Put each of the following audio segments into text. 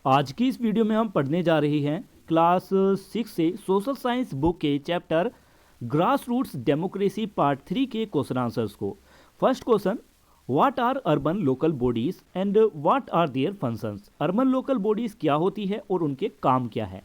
आज की इस वीडियो में हम पढ़ने जा रहे हैं क्लास 6 से सोशल साइंस बुक के chapter grass roots democracy part 3 के क्वेश्चन आंसर्स को। First question, what are urban local bodies and what are their functions. Urban local bodies क्या होती है और उनके काम क्या है।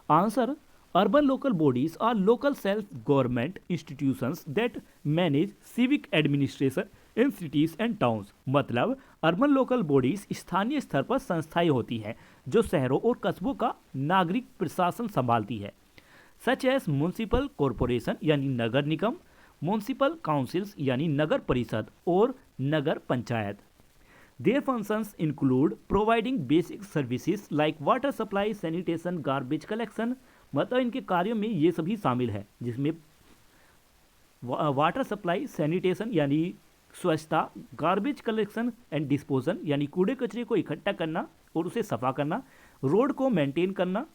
Answer, urban local bodies are local self-government institutions that manage civic administration in cities and towns। मतलब urban local bodies स्थानीय स्तर पर संस्थाएं होती हैं जो शहरों और कस्बों का नागरिक प्रशासन संभालती है, सच एज म्यूनसिपल कॉरपोरेशन यानी नगर निगम, म्यूनसिपल काउंसिल्स यानी नगर परिषद और नगर panchayat. Their functions include providing basic services like water supply, sanitation, garbage collection। मतलब इनके कार्यों में ये सभी शामिल है जिसमें वाटर सप्लाई, सैनिटेशन यानी स्वच्छता, गार्बेज कलेक्शन एंड डिस्पोजन यानी कूड़े कचरे को इकट्ठा करना और उसे सफा करना, रोड को मेंटेन करना,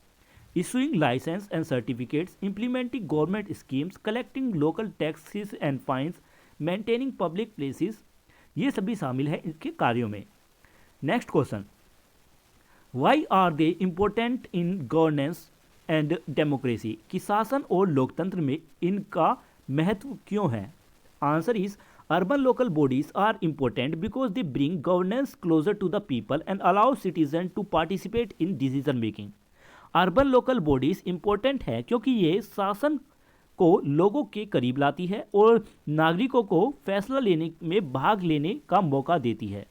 issuing license and certificates, implementing government schemes, collecting local taxes and fines, maintaining public places, ये सभी शामिल है इनके कार्यों में। Next question, why are they important in governance and democracy. कि शासन और लोकतंत्र में इनका महत्व क्यों है। Answer is urban local bodies are important because they bring governance closer to the people and allow citizen to participate in decision making. Urban local bodies important है क्योंकि ये शासन को लोगों के करीब लाती है और नागरिकों को फैसला लेने में भाग लेने का मौका देती है।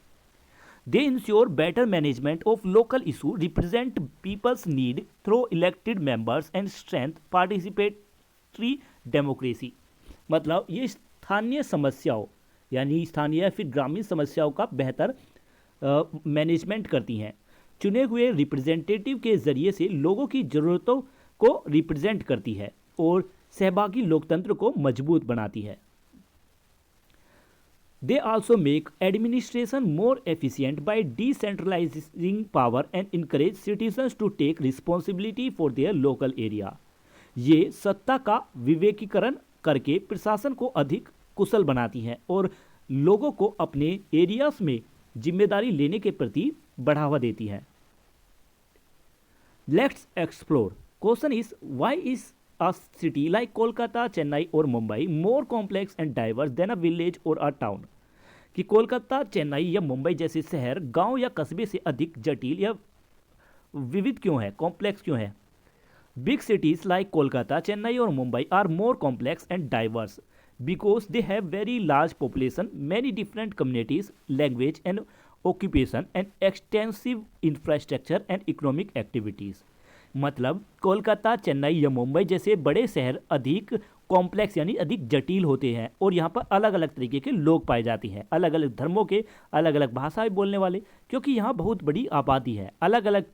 They ensure better management of local issue, represent people's need through elected members and strength participatory democracy. मतलब ये स्थानीय समस्याओं यानी स्थानीय या फिर ग्रामीण समस्याओं का बेहतर मैनेजमेंट करती हैं, चुने हुए रिप्रेजेंटेटिव के जरिए से लोगों की ज़रूरतों को रिप्रेजेंट करती है और सहभागी लोकतंत्र को मजबूत बनाती है। They also make administration more efficient by decentralizing power and encourage citizens to take responsibility for their local area. ये सत्ता का विवेकीकरण करके प्रशासन को अधिक कुशल बनाती है और लोगों को अपने एरियाज में जिम्मेदारी लेने के प्रति बढ़ावा देती है। Let's explore. Question is, why is a city like Kolkata, Chennai और Mumbai more complex and diverse than a village or a town। कि कोलकाता, चेन्नई या मुंबई जैसे शहर गांव या कस्बे से अधिक जटिल या विविध क्यों है, कॉम्प्लेक्स क्यों है। Big cities like Kolkata, Chennai और Mumbai are more complex and diverse because they have very large population, many different communities, language and occupation and extensive infrastructure and economic activities. मतलब कोलकाता, चेन्नई या मुंबई जैसे बड़े शहर अधिक कॉम्प्लेक्स यानी अधिक जटिल होते हैं और यहाँ पर अलग अलग तरीके के लोग पाए जाते हैं, अलग अलग धर्मों के, अलग अलग भाषाएं बोलने वाले, क्योंकि यहाँ बहुत बड़ी आबादी है, अलग अलग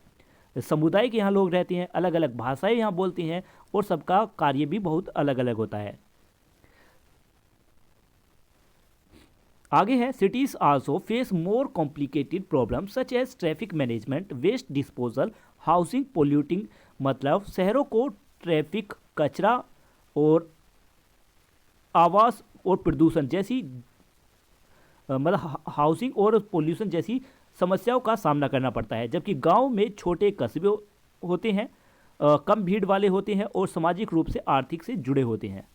समुदाय के यहाँ लोग रहते हैं, अलग अलग भाषाएं यहाँ बोलते हैं और सबका कार्य भी बहुत अलग अलग होता है। आगे है, cities also face more complicated problem such as traffic management, waste disposal, housing, polluting. मतलब शहरों को ट्रैफिक, कचरा और आवास और प्रदूषण जैसी मतलब हाउसिंग और पोल्यूशन जैसी समस्याओं का सामना करना पड़ता है, जबकि गांव में छोटे कस्बे होते हैं, कम भीड़ वाले होते हैं और सामाजिक रूप से आर्थिक से जुड़े होते हैं।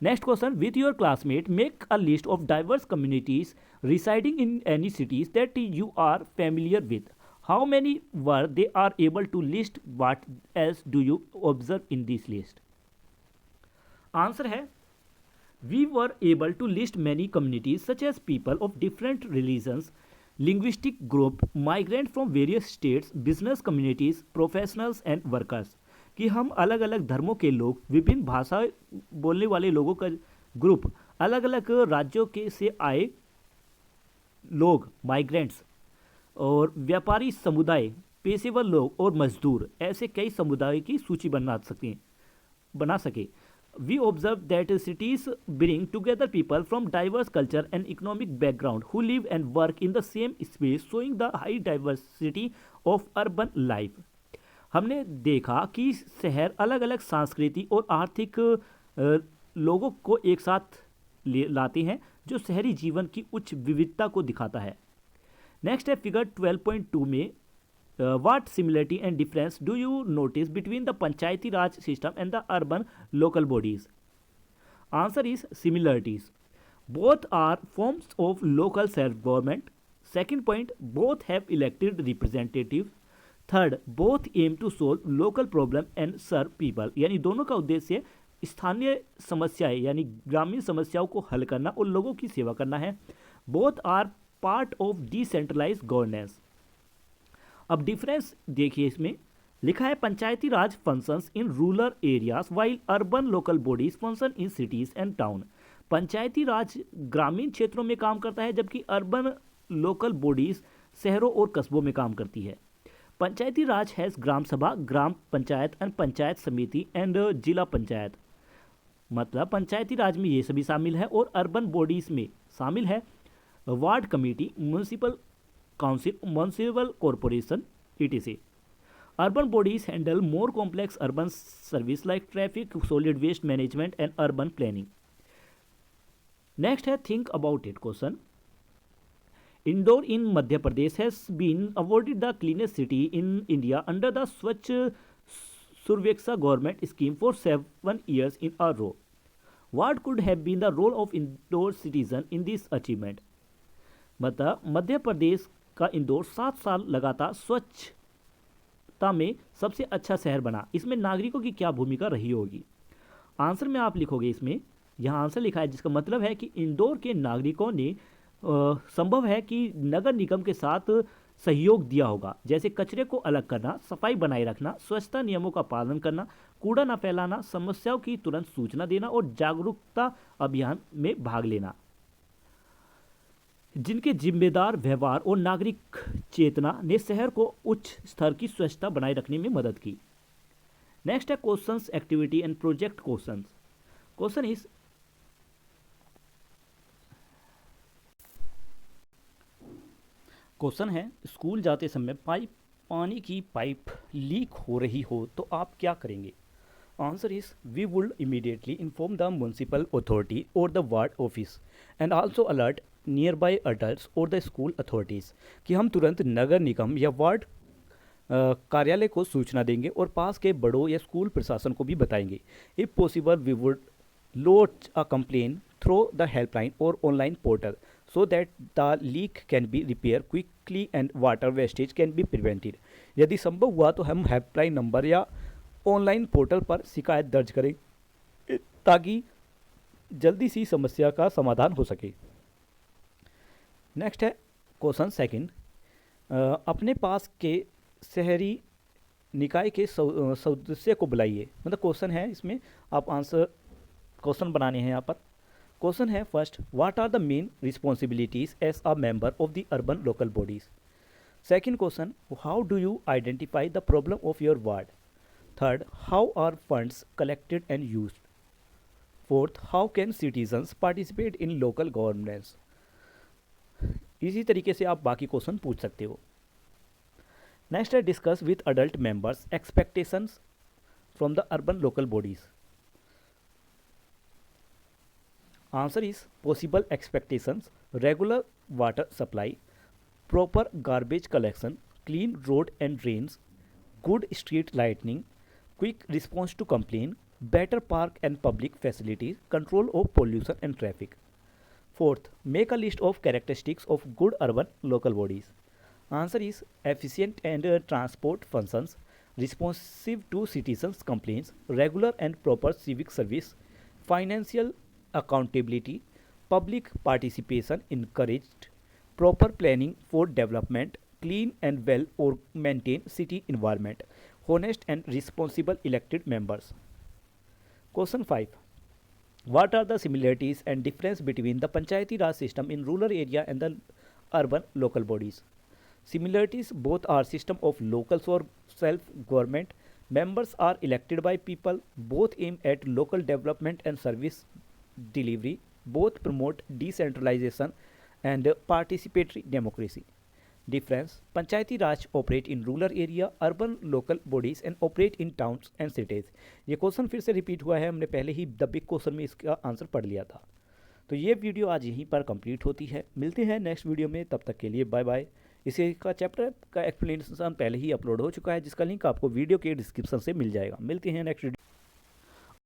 Next question, with your classmate make a list of diverse communities residing in any cities that you are familiar with. How many were they are able to list, what else do you observe in this list. Answer है, we were able to list many communities such as people of different religions, linguistic group, migrant from various states, business communities, professionals and workers. कि हम अलग अलग धर्मों के लोग, विभिन्न भाषा बोलने वाले लोगों का ग्रुप, अलग अलग राज्यों के से आए लोग, माइग्रेंट्स, और व्यापारी समुदाय, पेशेवर लोग और मजदूर, ऐसे कई समुदायों की सूची बना सके। We observe that cities bring together people from diverse culture and economic background who live and work in the same space, showing the high diversity of urban life. हमने देखा कि शहर अलग अलग संस्कृति और आर्थिक लोगों को एक साथ लाते हैं, जो शहरी जीवन की उच्च विविधता को दिखाता है। नेक्स्ट है फिगर 12.2 में what similarity and difference do you notice between the Panchayati Raj system and the urban local bodies? Answer is similarities. Both are forms of local self-government. Second point, both have elected representatives. Third, both aim to solve local problem and serve people, यानी दोनों का उद्देश्य स्थानीय समस्याएं यानी ग्रामीण समस्याओं को हल करना और लोगों की सेवा करना है. Both are part of decentralize governance. अब डिफरेंस देखिए, इसमें लिखा है Panchayati Raj functions in rural areas while urban local bodies function in cities and town. Panchayati Raj ग्रामीण क्षेत्रों में काम करता है जबकि अर्बन लोकल बॉडीज शहरों और कस्बों में काम करती है. पंचायती राज हैज ग्राम सभा, ग्राम पंचायत एंड पंचायत समिति एंड जिला पंचायत. मतलब पंचायती राज में ये सभी शामिल है. और अर्बन बॉडीज में शामिल है ward committee, municipal council, municipal corporation etc. Urban bodies handle more complex urban service like traffic, solid waste management and urban planning. Next है think about it question. Indore in Madhya Pradesh has been awarded the cleanest city in India under the Swachh Surveksha government scheme for 7 years in a row. What could have been the role of Indore citizen in this achievement? मतलब मध्य प्रदेश का इंदौर 7 साल लगातार स्वच्छता में सबसे अच्छा शहर बना. इसमें नागरिकों की क्या भूमिका रही होगी? आंसर में आप लिखोगे, इसमें यहाँ आंसर लिखा है जिसका मतलब है कि इंदौर के नागरिकों ने संभव है कि नगर निगम के साथ सहयोग दिया होगा, जैसे कचरे को अलग करना, सफाई बनाए रखना, स्वच्छता नियमों का पालन करना, कूड़ा न फैलाना, समस्याओं की तुरंत सूचना देना और जागरूकता अभियान में भाग लेना, जिनके जिम्मेदार व्यवहार और नागरिक चेतना ने शहर को उच्च स्तर की स्वच्छता बनाए रखने में मदद की. नेक्स्ट है questions, activity and project questions. Question is question है स्कूल जाते समय पानी की पाइप लीक हो रही हो तो आप क्या करेंगे? Answer is we would immediately inform the municipal authority और the ward office and also alert nearby adult और द स्कूल अथॉरिटीज़, कि हम तुरंत नगर निगम या वार्ड कार्यालय को सूचना देंगे और पास के बड़ों या स्कूल प्रशासन को भी बताएंगे. If possible we would lodge a complaint through the helpline or online portal so that the leak can be repaired quickly and water wastage can be prevented. यदि संभव हुआ तो हम हेल्पलाइन नंबर या ऑनलाइन पोर्टल पर शिकायत दर्ज करें ताकि जल्दी सी समस्या का समाधान हो सके. नेक्स्ट है क्वेश्चन सेकंड. अपने पास के शहरी निकाय के सदस्य को बुलाइए. मतलब क्वेश्चन है, इसमें आप आंसर क्वेश्चन बनाने हैं. यहाँ पर क्वेश्चन है first, what are the main responsibilities as a member of the urban local bodies. Second question, how do you identify the problem of your ward. Third, how are funds collected and used. Fourth, how can citizens participate in local governance. इसी तरीके से आप बाकी question पूछ सकते हो. Next है discuss with adult members expectations from the urban local bodies. Answer is possible expectations: regular water supply, proper garbage collection, clean road and drains, good street lighting, quick response to complaint, better park and public facilities, control of pollution and traffic. Fourth, make a list of characteristics of good urban local bodies. Answer is efficient and transport functions, responsive to citizens' complaints, regular and proper civic service, financial accountability, public participation encouraged, proper planning for development, clean and well or maintained city environment, honest and responsible elected members. Question 5. What are the similarities and difference between the Panchayati Raj system in rural area and the urban local bodies? Similarities: both are system of local or self-government. Members are elected by people. Both aim at local development and service delivery. Both promote decentralization and participatory democracy. Difference: Panchayati Raj operate in rural area, urban local bodies and operate in towns and cities. ये question फिर से repeat हुआ है, हमने पहले ही the big question में इसका answer पढ़ लिया था. तो ये वीडियो आज यहीं पर कंप्लीट होती है. मिलते हैं नेक्स्ट वीडियो में, तब तक के लिए बाय बाय. इसी का चैप्टर का एक्सप्लेनेशन पहले ही अपलोड हो चुका है, जिसका लिंक आपको वीडियो के डिस्क्रिप्शन से मिल जाएगा। मिलते हैं नेक्स्ट वीडियो।